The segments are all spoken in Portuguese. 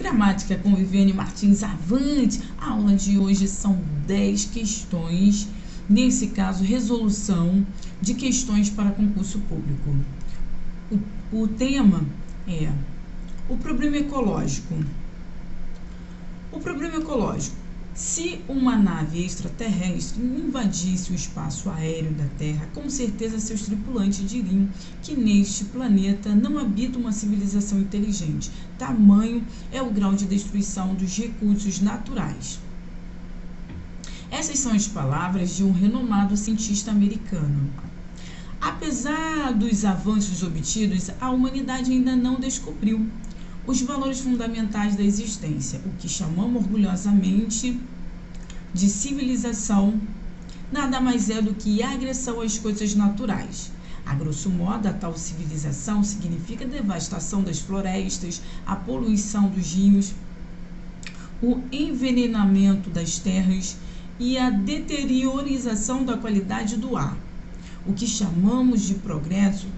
Gramática com Viviane Martins Avante. A aula de hoje são 10 questões, nesse caso, resolução de questões para concurso público. O tema é o problema ecológico. O problema ecológico. Se uma nave extraterrestre invadisse o espaço aéreo da Terra, com certeza seus tripulantes diriam que neste planeta não habita uma civilização inteligente. Tamanho é o grau de destruição dos recursos naturais. Essas são as palavras de um renomado cientista americano. Apesar dos avanços obtidos, a humanidade ainda não descobriu os valores fundamentais da existência. O que chamamos orgulhosamente de civilização nada mais é do que agressão às coisas naturais. A grosso modo, a tal civilização significa a devastação das florestas, a poluição dos rios, o envenenamento das terras e a deteriorização da qualidade do ar. O que chamamos de progresso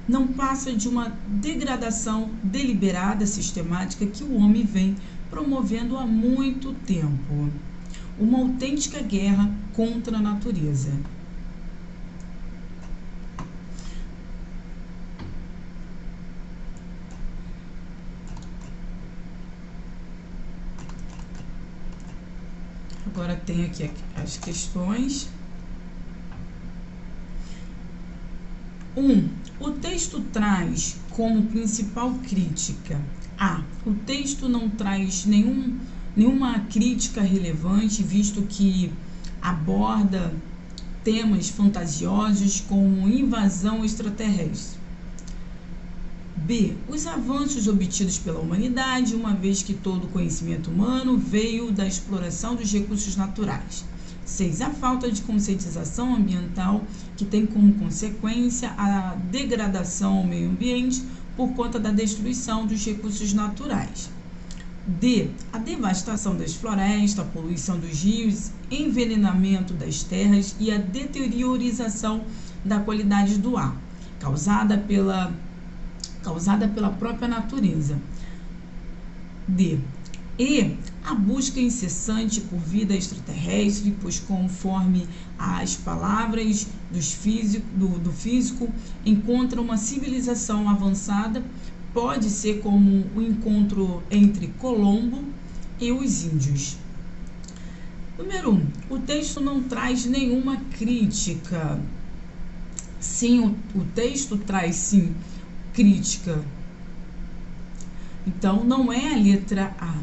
não passa de uma degradação deliberada, sistemática, que o homem vem promovendo há muito tempo. Uma autêntica guerra contra a natureza. Agora tem aqui as questões. 1. O texto traz como principal crítica. A. O texto não traz nenhuma crítica relevante, visto que aborda temas fantasiosos como invasão extraterrestre. B. Os avanços obtidos pela humanidade, uma vez que todo o conhecimento humano veio da exploração dos recursos naturais. 6. A falta de conscientização ambiental, que tem como consequência a degradação ao meio ambiente por conta da destruição dos recursos naturais. D. A devastação das florestas, a poluição dos rios, envenenamento das terras e a deteriorização da qualidade do ar, causada pela própria natureza. D. E. A busca incessante por vida extraterrestre, pois conforme as palavras do físico, encontra uma civilização avançada, pode ser como o encontro entre Colombo e os índios. Número 1. O texto não traz nenhuma crítica. Sim, o texto traz sim crítica. Então, não é a letra A.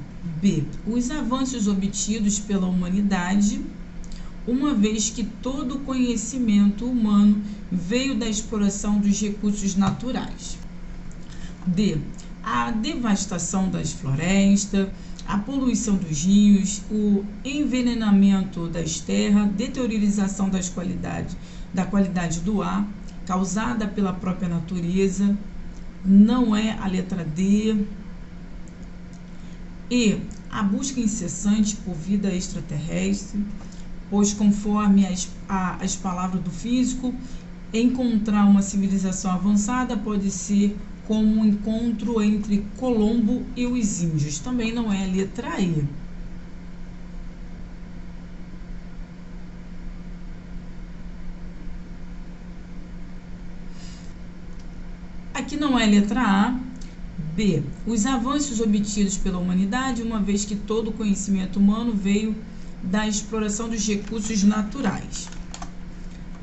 B. Os avanços obtidos pela humanidade, uma vez que todo o conhecimento humano veio da exploração dos recursos naturais. D. A devastação das florestas, a poluição dos rios, o envenenamento das terras, deteriorização da qualidade do ar, causada pela própria natureza. Não é a letra D. E. A busca incessante por vida extraterrestre, pois conforme as palavras do físico, encontrar uma civilização avançada pode ser como um encontro entre Colombo e os índios. Também não é a letra E. Aqui não é a letra A. B. Os avanços obtidos pela humanidade, uma vez que todo o conhecimento humano veio da exploração dos recursos naturais.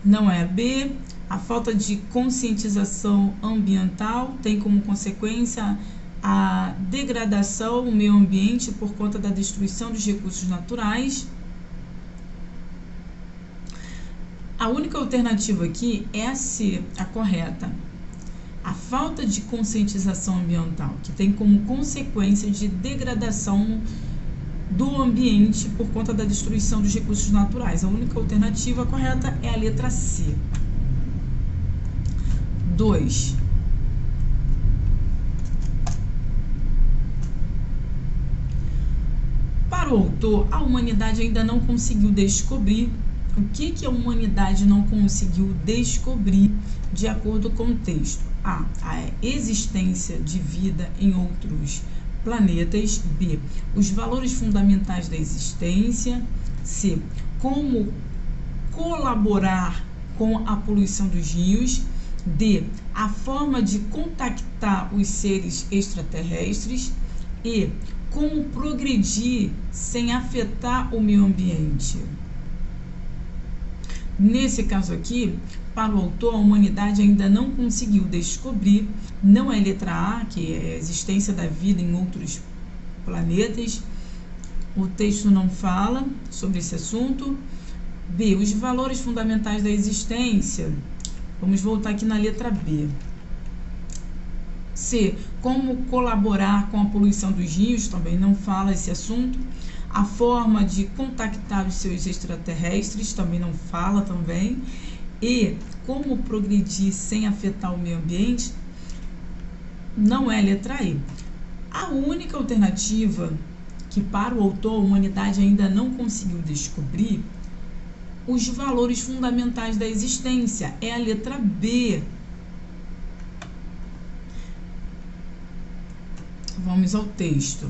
Não é a B. A falta de conscientização ambiental tem como consequência a degradação do meio ambiente por conta da destruição dos recursos naturais. A única alternativa aqui é a C, a correta. A falta de conscientização ambiental, que tem como consequência de degradação do ambiente por conta da destruição dos recursos naturais. A única alternativa correta é a letra C. 2. Para o autor, a humanidade ainda não conseguiu descobrir. O que a humanidade não conseguiu descobrir de acordo com o texto? A existência de vida em outros planetas. B, os valores fundamentais da existência. C, como colaborar com a poluição dos rios. D, a forma de contactar os seres extraterrestres. E, como progredir sem afetar o meio ambiente. Nesse caso aqui, para o autor, a humanidade ainda não conseguiu descobrir, não é a letra A, que é a existência da vida em outros planetas. O texto não fala sobre esse assunto. B, os valores fundamentais da existência. Vamos voltar aqui na letra B. C, como colaborar com a poluição dos rios, também não fala esse assunto. A forma de contactar os seus extraterrestres, também não fala também. E como progredir sem afetar o meio ambiente, não é a letra E. A única alternativa que para o autor a humanidade ainda não conseguiu descobrir, os valores fundamentais da existência, é a letra B. Vamos ao texto.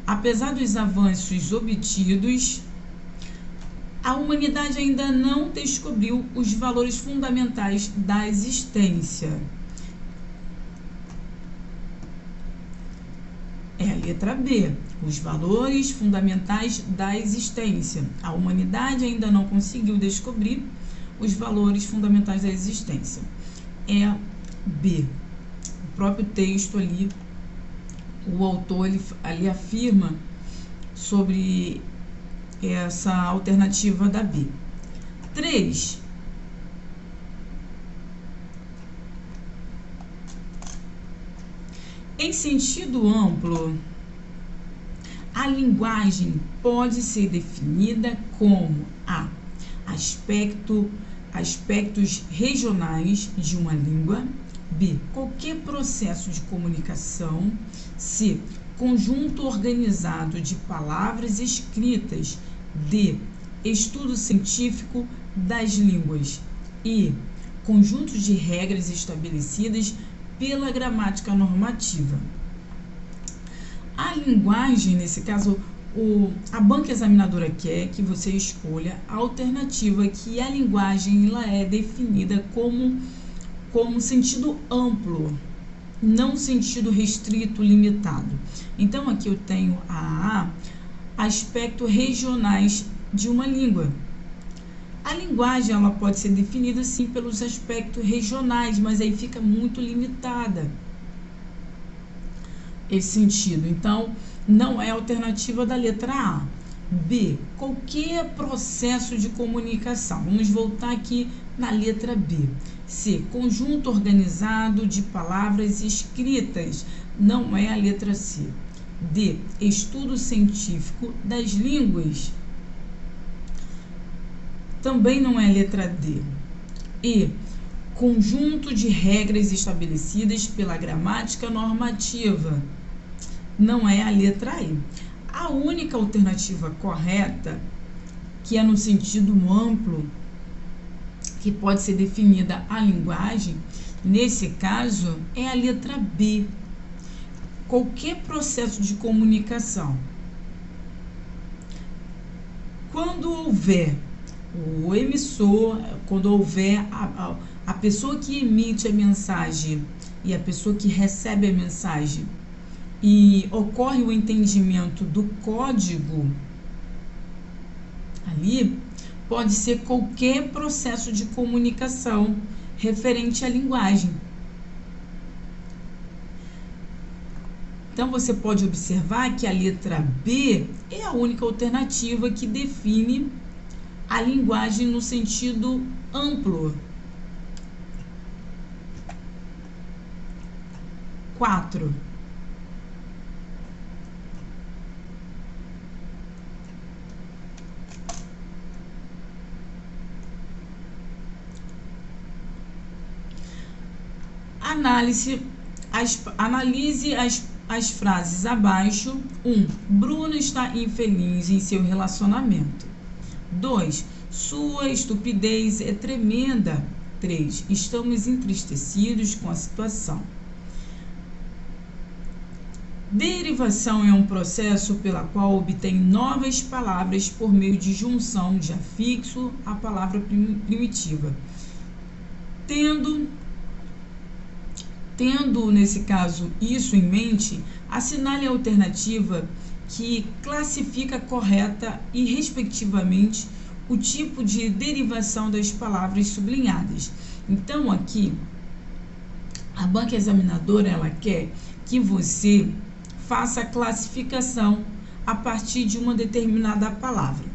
Apesar dos avanços obtidos, a humanidade ainda não descobriu os valores fundamentais da existência. É a letra B, os valores fundamentais da existência. A humanidade ainda não conseguiu descobrir os valores fundamentais da existência. É B. O próprio texto ali, o autor ali afirma sobre essa alternativa da B. 3. Em sentido amplo, a linguagem pode ser definida como a aspectos regionais de uma língua. B, qualquer processo de comunicação. C, conjunto organizado de palavras escritas. D, estudo científico das línguas. E, conjunto de regras estabelecidas pela gramática normativa. A linguagem, nesse caso, a banca examinadora quer que você escolha a alternativa que a linguagem ela é definida como sentido amplo, não sentido restrito, limitado. Então, aqui eu tenho a aspectos regionais de uma língua. A linguagem ela pode ser definida sim pelos aspectos regionais, mas aí fica muito limitada esse sentido. Então, não é a alternativa da letra A. B, qualquer processo de comunicação. Vamos voltar aqui na letra B. C, conjunto organizado de palavras escritas. Não é a letra C. D, estudo científico das línguas. Também não é a letra D. E, conjunto de regras estabelecidas pela gramática normativa. Não é a letra E. A única alternativa correta, que é no sentido amplo, que pode ser definida a linguagem, nesse caso, é a letra B. Qualquer processo de comunicação. Quando houver o emissor, quando houver a pessoa que emite a mensagem e a pessoa que recebe a mensagem, e ocorre o entendimento do código ali, pode ser qualquer processo de comunicação referente à linguagem. Então, você pode observar que a letra B é a única alternativa que define a linguagem no sentido amplo. 4. Analise as frases abaixo. 1. Bruno está infeliz em seu relacionamento. 2. Sua estupidez é tremenda. 3. Estamos entristecidos com a situação. Derivação é um processo pela qual obtém novas palavras por meio de junção de afixo à palavra primitiva. Tendo nesse caso isso em mente, assinale a alternativa que classifica correta e respectivamente o tipo de derivação das palavras sublinhadas. Então aqui a banca examinadora ela quer que você faça a classificação a partir de uma determinada palavra.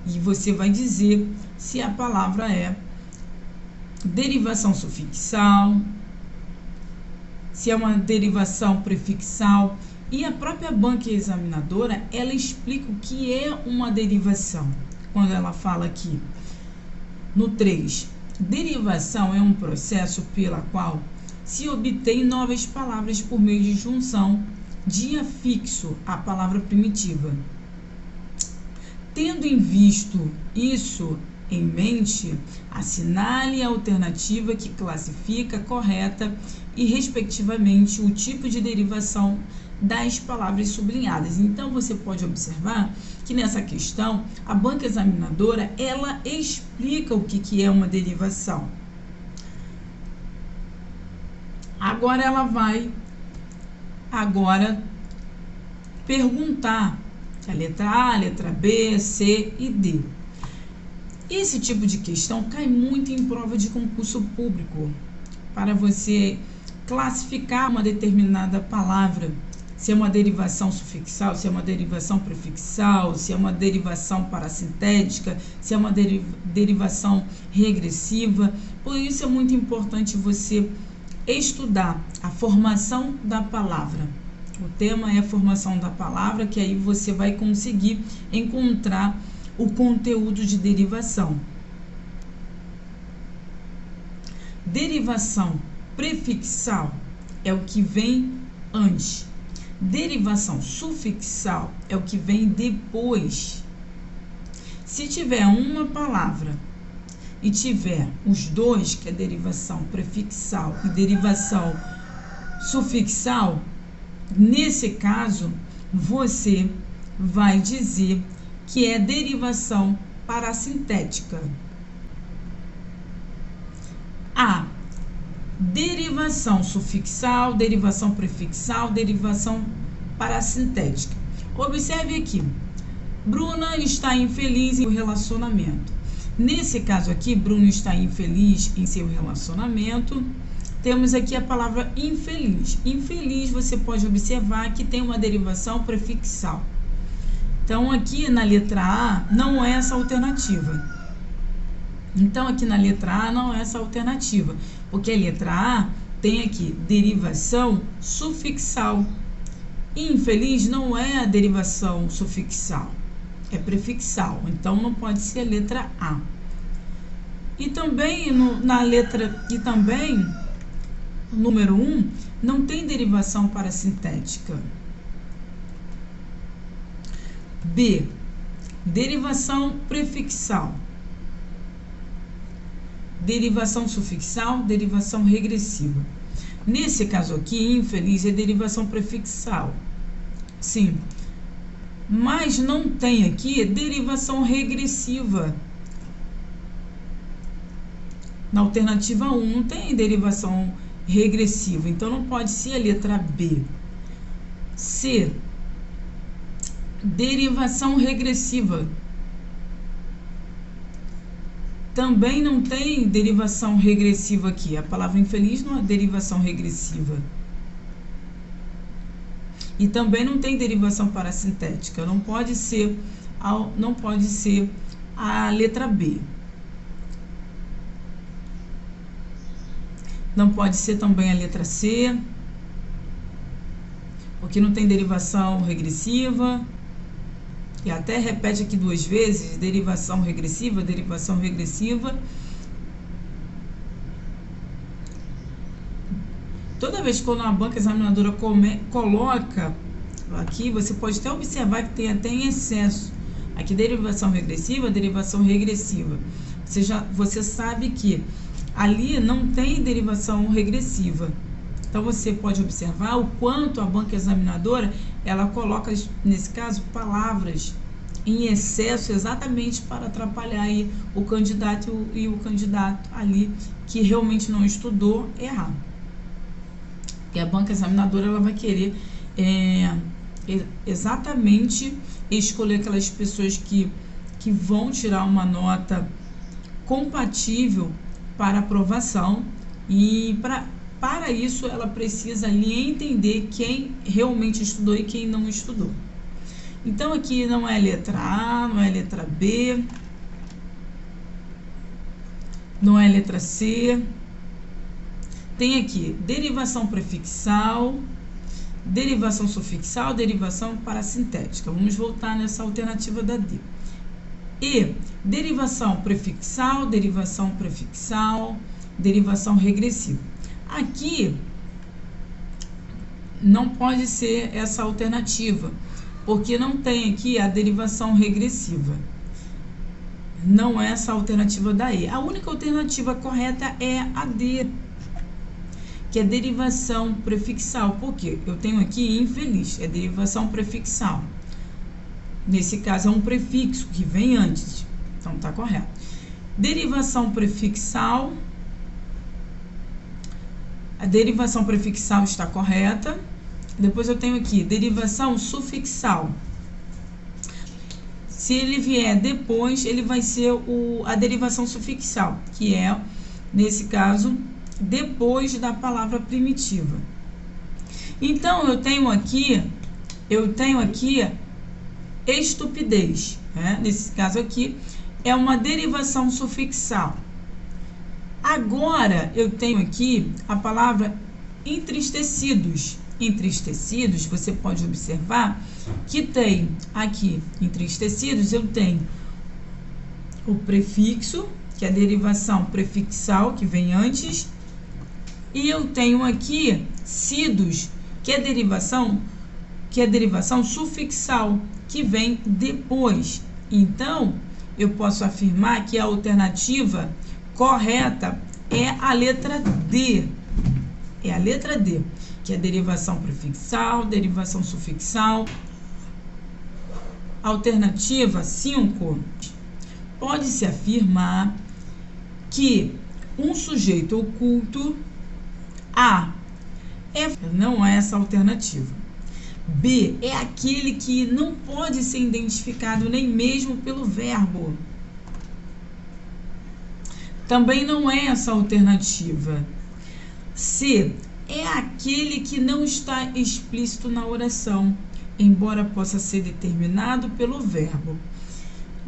E você vai dizer se a palavra é derivação sufixal, se é uma derivação prefixal. E a própria banca examinadora, ela explica o que é uma derivação. Quando ela fala aqui, no 3, derivação é um processo pela qual se obtém novas palavras por meio de junção de afixo à palavra primitiva. Tendo em visto isso em mente, assinale a alternativa que classifica correta e respectivamente o tipo de derivação das palavras sublinhadas. Então você pode observar que nessa questão a banca examinadora ela explica o que é uma derivação. Agora ela vai perguntar a letra A, a letra B, C e D. Esse tipo de questão cai muito em prova de concurso público, para você classificar uma determinada palavra, se é uma derivação sufixal, se é uma derivação prefixal, se é uma derivação parasintética, se é uma derivação regressiva. Por isso é muito importante você estudar a formação da palavra. O tema é a formação da palavra, que aí você vai conseguir encontrar o conteúdo de derivação. Derivação prefixal é o que vem antes. Derivação sufixal é o que vem depois. Se tiver uma palavra e tiver os dois, que é derivação prefixal e derivação sufixal, nesse caso, você vai dizer que é derivação parasintética. A derivação sufixal, derivação prefixal, derivação parasintética. Observe aqui. Bruna está infeliz em seu relacionamento. Nesse caso aqui, Bruno está infeliz em seu relacionamento. Temos aqui a palavra infeliz. Infeliz, você pode observar que tem uma derivação prefixal. Então, aqui na letra A, não é essa alternativa. Porque a letra A tem aqui derivação sufixal. Infeliz não é a derivação sufixal, é prefixal. Então, não pode ser a letra A. E também, número 1, não tem derivação parasintética. B, derivação prefixal. Derivação sufixal, derivação regressiva. Nesse caso aqui, infeliz é derivação prefixal. Sim. Mas não tem aqui derivação regressiva. Na alternativa 1 não tem derivação regressiva, então não pode ser a letra B. C, derivação regressiva. Também não tem derivação regressiva aqui. A palavra infeliz não é derivação regressiva. E também não tem derivação parasintética. Não pode ser a letra B. Não pode ser também a letra C, porque não tem derivação regressiva. E até repete aqui 2 vezes, derivação regressiva, derivação regressiva. Toda vez que quando a banca examinadora coloca aqui, você pode até observar que tem até em excesso. Aqui, derivação regressiva, derivação regressiva. Você sabe que ali não tem derivação regressiva. Então, você pode observar o quanto a banca examinadora, ela coloca, nesse caso, palavras em excesso exatamente para atrapalhar aí o candidato e o candidato ali que realmente não estudou errar. E a banca examinadora, ela vai querer exatamente escolher aquelas pessoas que vão tirar uma nota compatível para aprovação, e para isso ela precisa ali entender quem realmente estudou e quem não estudou. Então aqui não é letra A, não é letra B, não é letra C. Tem aqui derivação prefixal, derivação sufixal, derivação parasintética. Vamos voltar nessa alternativa da D. E derivação prefixal, derivação prefixal, derivação regressiva. Aqui não pode ser essa alternativa, porque não tem aqui a derivação regressiva. Não é essa alternativa da E. A única alternativa correta é a D, que é derivação prefixal. Por quê? Eu tenho aqui infeliz, é derivação prefixal. Nesse caso é um prefixo que vem antes, então tá correto. Derivação prefixal, a derivação prefixal está correta. Depois eu tenho aqui derivação sufixal. Se ele vier depois, ele vai ser a derivação sufixal, que é, nesse caso, depois da palavra primitiva. Então, eu tenho aqui estupidez, né? Nesse caso aqui, é uma derivação sufixal. Agora, eu tenho aqui a palavra entristecidos. Entristecidos, você pode observar que tem aqui, entristecidos, eu tenho o prefixo, que é a derivação prefixal, que vem antes, e eu tenho aqui cidos, que é derivação sufixal, que vem depois. Então, eu posso afirmar que a alternativa correta é a letra D. É a letra D, que é derivação prefixal, derivação sufixal. Alternativa 5. Pode-se afirmar que um sujeito oculto, A, não é essa alternativa. B, é aquele que não pode ser identificado nem mesmo pelo verbo. Também não é essa alternativa. C, é aquele que não está explícito na oração, embora possa ser determinado pelo verbo.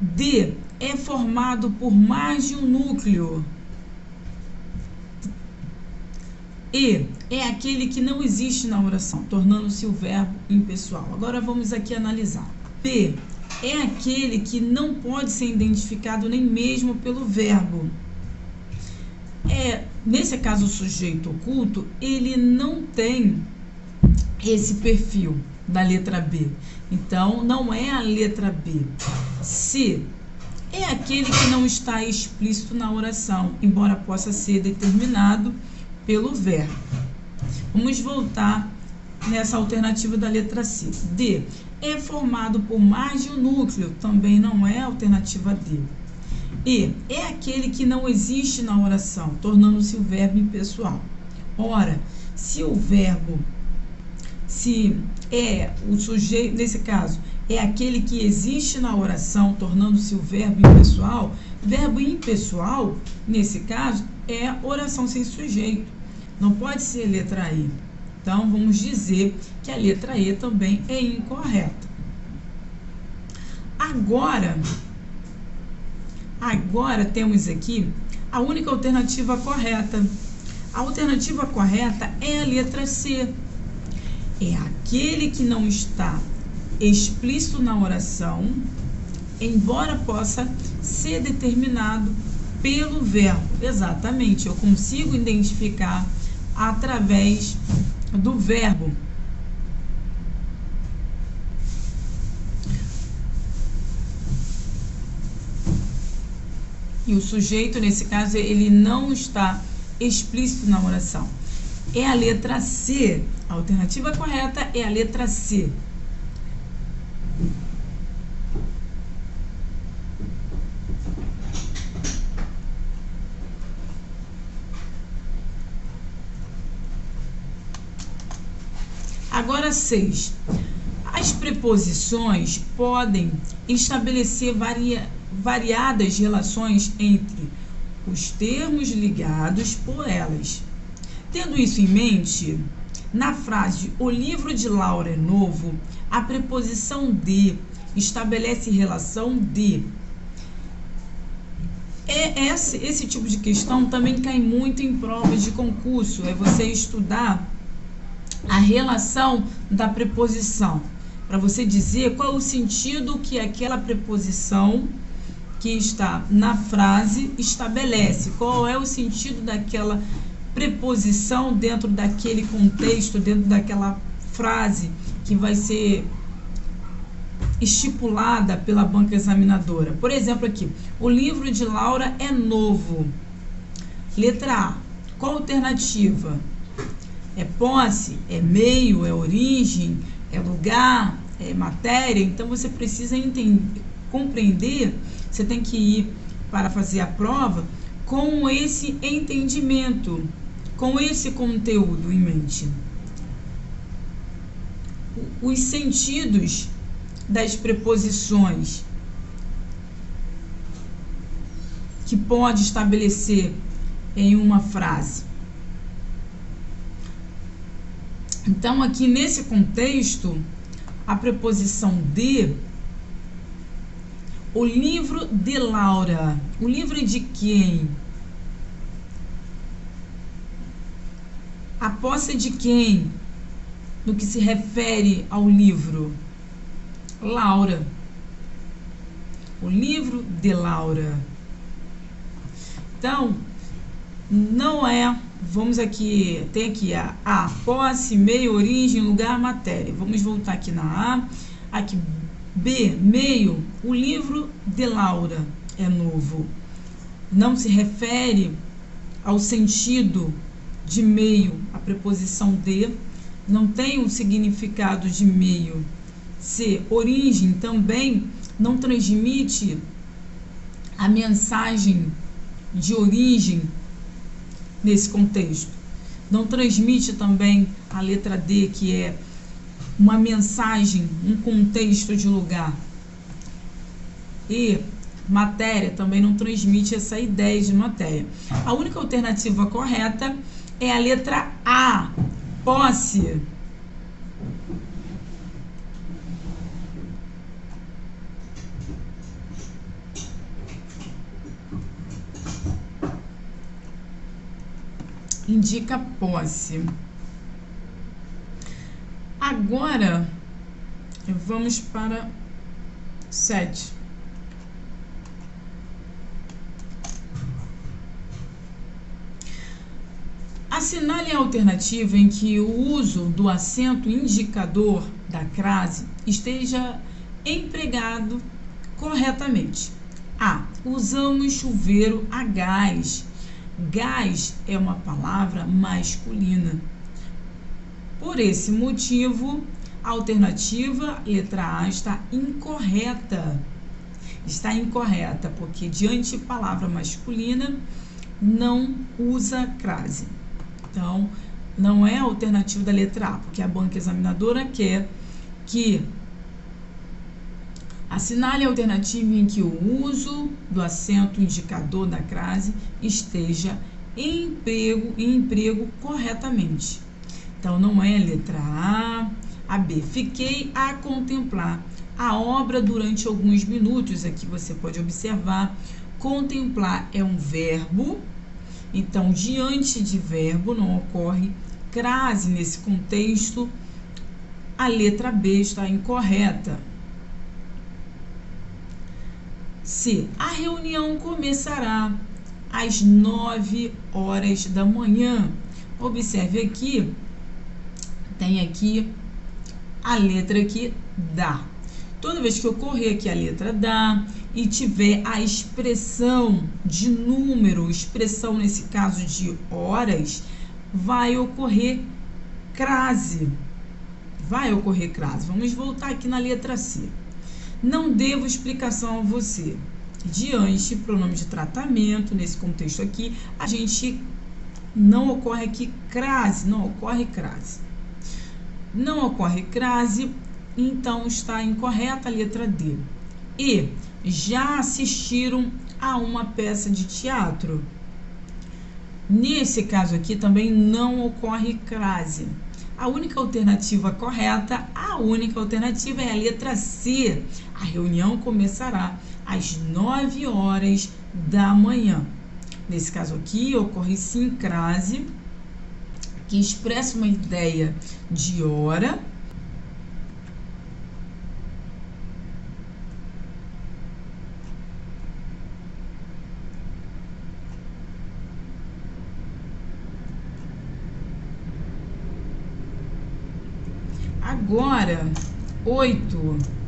D, é formado por mais de um núcleo. E, é aquele que não existe na oração, tornando-se o verbo impessoal. Agora vamos aqui analisar. P, é aquele que não pode ser identificado nem mesmo pelo verbo. Nesse caso, o sujeito oculto, ele não tem esse perfil da letra B. Então, não é a letra B. C, é aquele que não está explícito na oração, embora possa ser determinado pelo verbo. Vamos voltar nessa alternativa da letra C. D, é formado por mais de um núcleo, também não é a alternativa D. E, é aquele que não existe na oração, tornando-se o verbo impessoal. Ora, se o verbo, se é o sujeito, nesse caso, é aquele que existe na oração, tornando-se o verbo impessoal, nesse caso, é oração sem sujeito. Não pode ser letra E. Então, vamos dizer que a letra E também é incorreta. Agora temos aqui a única alternativa correta. A alternativa correta é a letra C. É aquele que não está explícito na oração, embora possa ser determinado pelo verbo. Exatamente, eu consigo identificar através do verbo. E o sujeito, nesse caso, ele não está explícito na oração. É a letra C. A alternativa correta é a letra C. Agora 6. As preposições podem estabelecer variadas relações entre os termos ligados por elas. Tendo isso em mente, na frase "o livro de Laura é novo", a preposição de estabelece relação de. Esse tipo de questão também cai muito em provas de concurso, é você estudar a relação da preposição, para você dizer qual é o sentido que aquela preposição que está na frase estabelece, qual é o sentido daquela preposição dentro daquele contexto, dentro daquela frase que vai ser estipulada pela banca examinadora. Por exemplo, aqui, o livro de Laura é novo. Letra A, qual a alternativa? É posse, é meio, é origem, é lugar, é matéria. Então você precisa compreender, você tem que ir para fazer a prova com esse entendimento, com esse conteúdo em mente. Os sentidos das preposições que pode estabelecer em uma frase. Então, aqui nesse contexto, a preposição de, o livro de Laura. O livro é de quem? A posse é de quem? No que se refere ao livro? Laura. O livro de Laura. Então, não é... Vamos aqui, tem aqui a posse, meio, origem, lugar, matéria. Vamos voltar aqui na A. Aqui, B, meio, o livro de Laura é novo. Não se refere ao sentido de meio, a preposição de, não tem um significado de meio. C, origem, também não transmite a mensagem de origem nesse contexto. Não transmite também a letra D, que é uma mensagem, um contexto de lugar. E matéria também não transmite essa ideia de matéria. A única alternativa correta é a letra A, posse. Indica posse. Agora, vamos para 7. Assinale a alternativa em que o uso do acento indicador da crase esteja empregado corretamente. A. Usamos chuveiro a gás. Gás é uma palavra masculina. Por esse motivo, a alternativa, letra A, está incorreta. Está incorreta, porque diante de palavra masculina, não usa crase. Então, não é a alternativa da letra A, porque a banca examinadora quer que assinale a alternativa em que o uso do acento indicador da crase esteja em emprego corretamente. Então, não é a letra A. A B, fiquei a contemplar a obra durante alguns minutos. Aqui você pode observar, contemplar é um verbo. Então, diante de verbo não ocorre crase nesse contexto. A letra B está incorreta. C. A reunião começará às 9 horas da manhã. Observe aqui, tem aqui a letra aqui da. Toda vez que ocorrer aqui a letra da e tiver a expressão de número, expressão nesse caso de horas, vai ocorrer crase. Vai ocorrer crase. Vamos voltar aqui na letra C. Não devo explicação a você. Diante, pronome de tratamento, nesse contexto aqui, a gente não ocorre aqui crase, não ocorre crase. Não ocorre crase, então está incorreta a letra D. E já assistiram a uma peça de teatro? Nesse caso aqui também não ocorre crase. A única alternativa correta, a única alternativa é a letra C. A reunião começará às 9 horas da manhã. Nesse caso aqui, ocorre sim crase, que expressa uma ideia de hora. Agora, 8.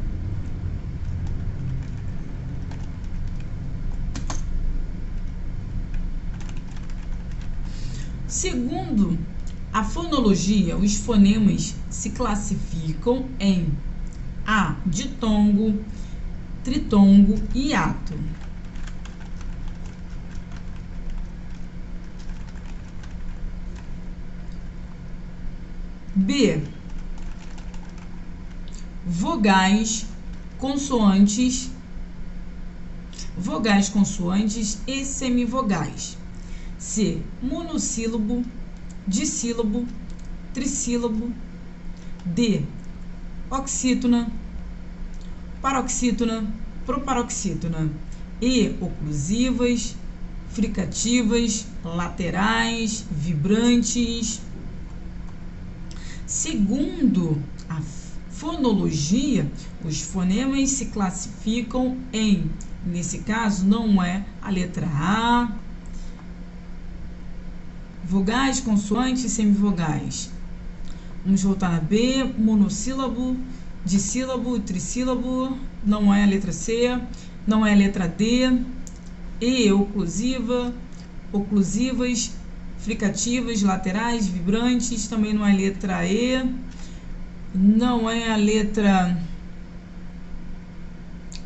Segundo a fonologia, os fonemas se classificam em A, ditongo, tritongo e hiato. B, vogais, consoantes e semivogais. C, monossílabo, dissílabo, trissílabo. D, oxítona, paroxítona, proparoxítona. E, oclusivas, fricativas, laterais, vibrantes. Segundo a fonologia, os fonemas se classificam em, nesse caso, não é a letra A, vogais, consoantes e semivogais. Vamos voltar na B, monossílabo, dissílabo, trissílabo, não é a letra C, não é a letra D. E, oclusiva, oclusivas, fricativas, laterais, vibrantes, também não é a letra E, não é a letra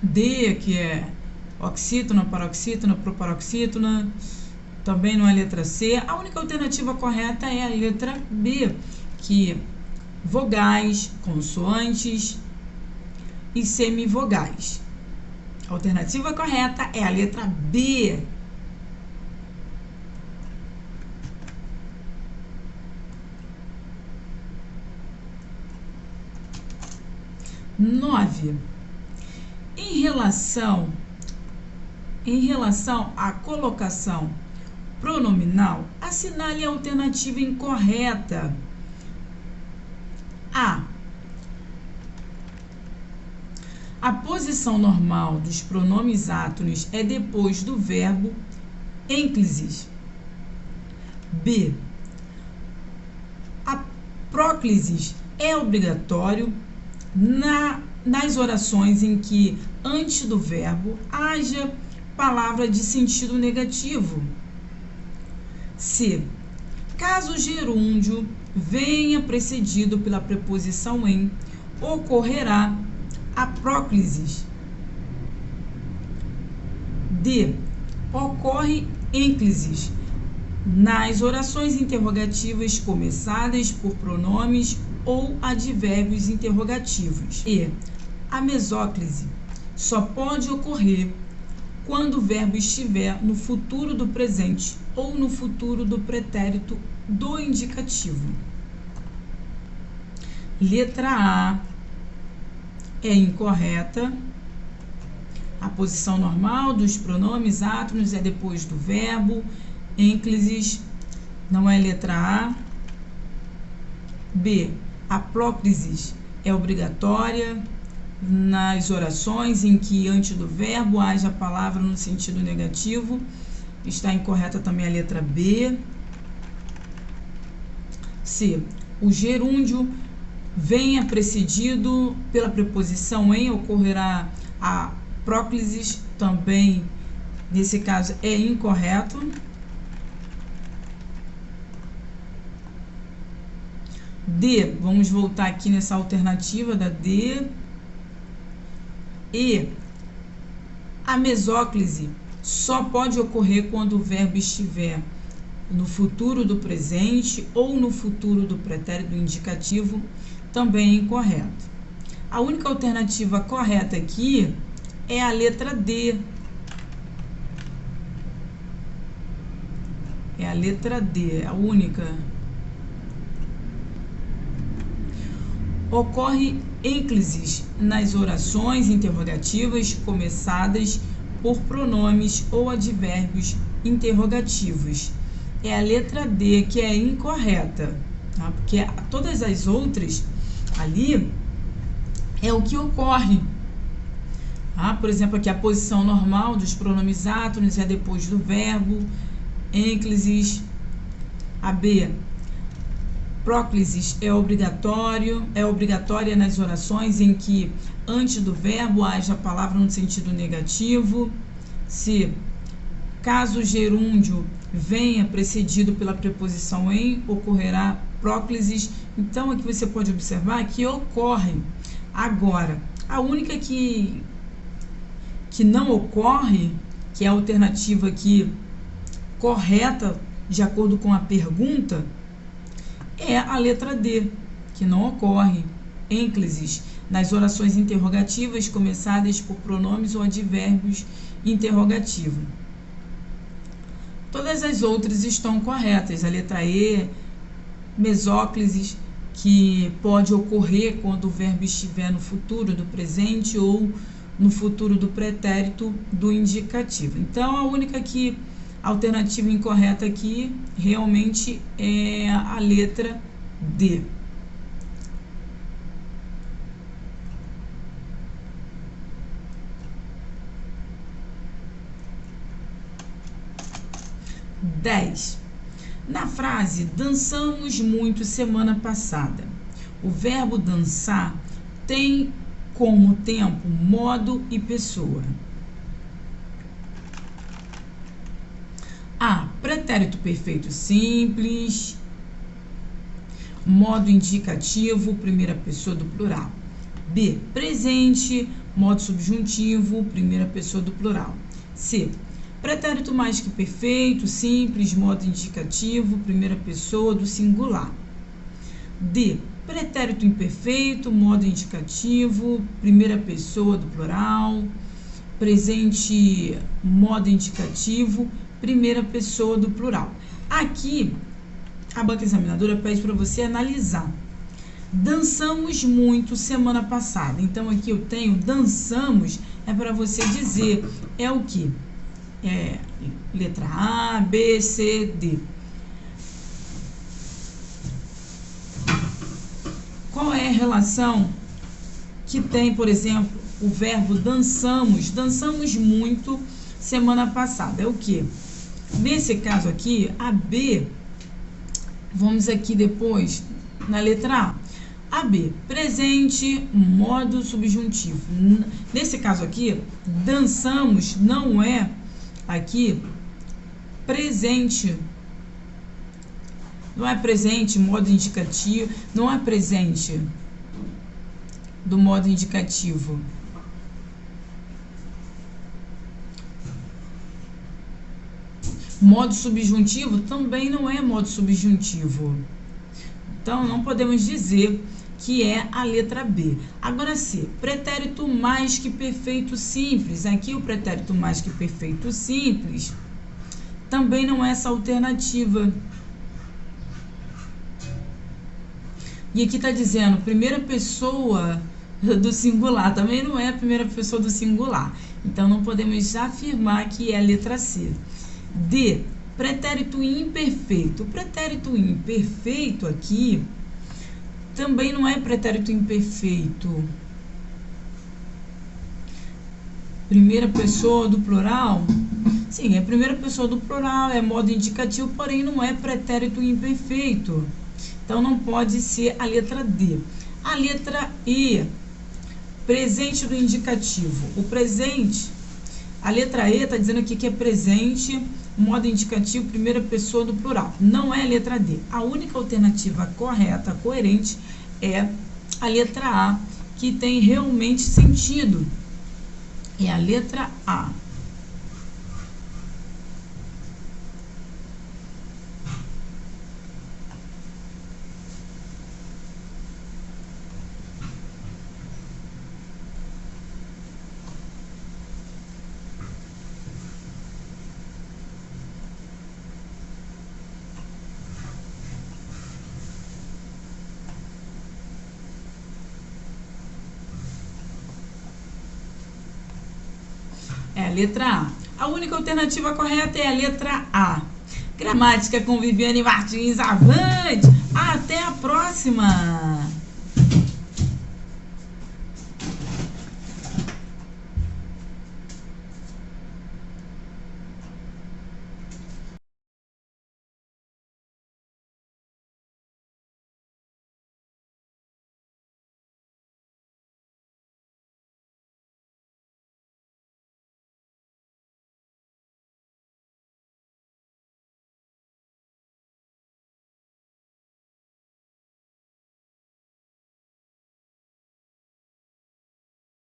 D, que é oxítona, paroxítona, proparoxítona, também não é a letra C. A única alternativa correta é a letra B, que vogais, consoantes e semivogais. A alternativa correta é a letra B. Nove. Em relação à colocação pronominal, assinale a alternativa incorreta. A. A posição normal dos pronomes átonos é depois do verbo ênclises. B. A próclisis é obrigatório nas orações em que, antes do verbo, haja palavra de sentido negativo. C. Caso o gerúndio venha precedido pela preposição em, ocorrerá a próclisis. D. Ocorre ênclises nas orações interrogativas começadas por pronomes ou advérbios interrogativos. E a mesóclise só pode ocorrer quando o verbo estiver no futuro do presente ou no futuro do pretérito do indicativo. Letra A é incorreta. A posição normal dos pronomes átonos é depois do verbo. Ênclises não é letra A. B. A próclisis é obrigatória nas orações em que antes do verbo haja a palavra no sentido negativo. Está incorreta também a letra B. C. O gerúndio venha precedido pela preposição em, ocorrerá a próclise, também nesse caso é incorreto. D, vamos voltar aqui nessa alternativa da D. E, a mesóclise só pode ocorrer quando o verbo estiver no futuro do presente ou no futuro do pretérito indicativo, também é incorreto. A única alternativa correta aqui é a letra D. É a letra D, a única. Ocorre ênclises nas orações interrogativas começadas por pronomes ou advérbios interrogativos. É a letra D que é incorreta, tá? Porque todas as outras ali é o que ocorre. Tá? Por exemplo, aqui a posição normal dos pronomes átonos é depois do verbo, ênclises. A B, próclisis é obrigatória nas orações em que antes do verbo haja a palavra no sentido negativo. C, caso o gerúndio venha precedido pela preposição em, ocorrerá próclisis. Então, aqui você pode observar que ocorre. Agora, a única que não ocorre, que é a alternativa aqui correta, de acordo com a pergunta, é a letra D, que não ocorre. Ênclises nas orações interrogativas começadas por pronomes ou advérbios interrogativos. Todas as outras estão corretas. A letra E, mesóclises, que pode ocorrer quando o verbo estiver no futuro do presente ou no futuro do pretérito do indicativo. Então, a única alternativa incorreta aqui realmente é a letra D. Na frase dançamos muito semana passada, o verbo dançar tem como tempo modo e pessoa. A, pretérito perfeito simples, modo indicativo, primeira pessoa do plural. B, presente, modo subjuntivo, primeira pessoa do plural. C, pretérito mais que perfeito, simples, modo indicativo, primeira pessoa do singular. D, pretérito imperfeito, modo indicativo, primeira pessoa do plural. Presente, modo indicativo, primeira pessoa do plural. Aqui, a banca examinadora pede para você analisar. Dançamos muito semana passada. Então, aqui eu tenho dançamos, é para você dizer, é o que? É letra A, B, C, D. Qual é a relação que tem, por exemplo, o verbo dançamos? Dançamos muito semana passada. É o que? Nesse caso aqui, a B, vamos aqui depois na letra A. A B, presente, modo subjuntivo. Nesse caso aqui, dançamos não é aqui presente. Não é presente, modo indicativo, não é presente do modo indicativo. Modo subjuntivo também não é modo subjuntivo. Então, não podemos dizer que é a letra B. Agora, C, pretérito mais que perfeito simples. Aqui, o pretérito mais que perfeito simples também não é essa alternativa. E aqui está dizendo primeira pessoa do singular. Também não é a primeira pessoa do singular. Então, não podemos afirmar que é a letra C. D, pretérito imperfeito. O pretérito imperfeito aqui também não é pretérito imperfeito. Primeira pessoa do plural? Sim, é primeira pessoa do plural, é modo indicativo, porém não é pretérito imperfeito. Então, não pode ser a letra D. A letra E, presente do indicativo. O presente, a letra E está dizendo aqui que é presente, modo indicativo, primeira pessoa do plural. Não é a letra D. A única alternativa correta, coerente, é a letra A, que tem realmente sentido. É a letra A. É a letra A. A única alternativa correta é a letra A. Gramática com Viviane Martins. Avante! Até a próxima!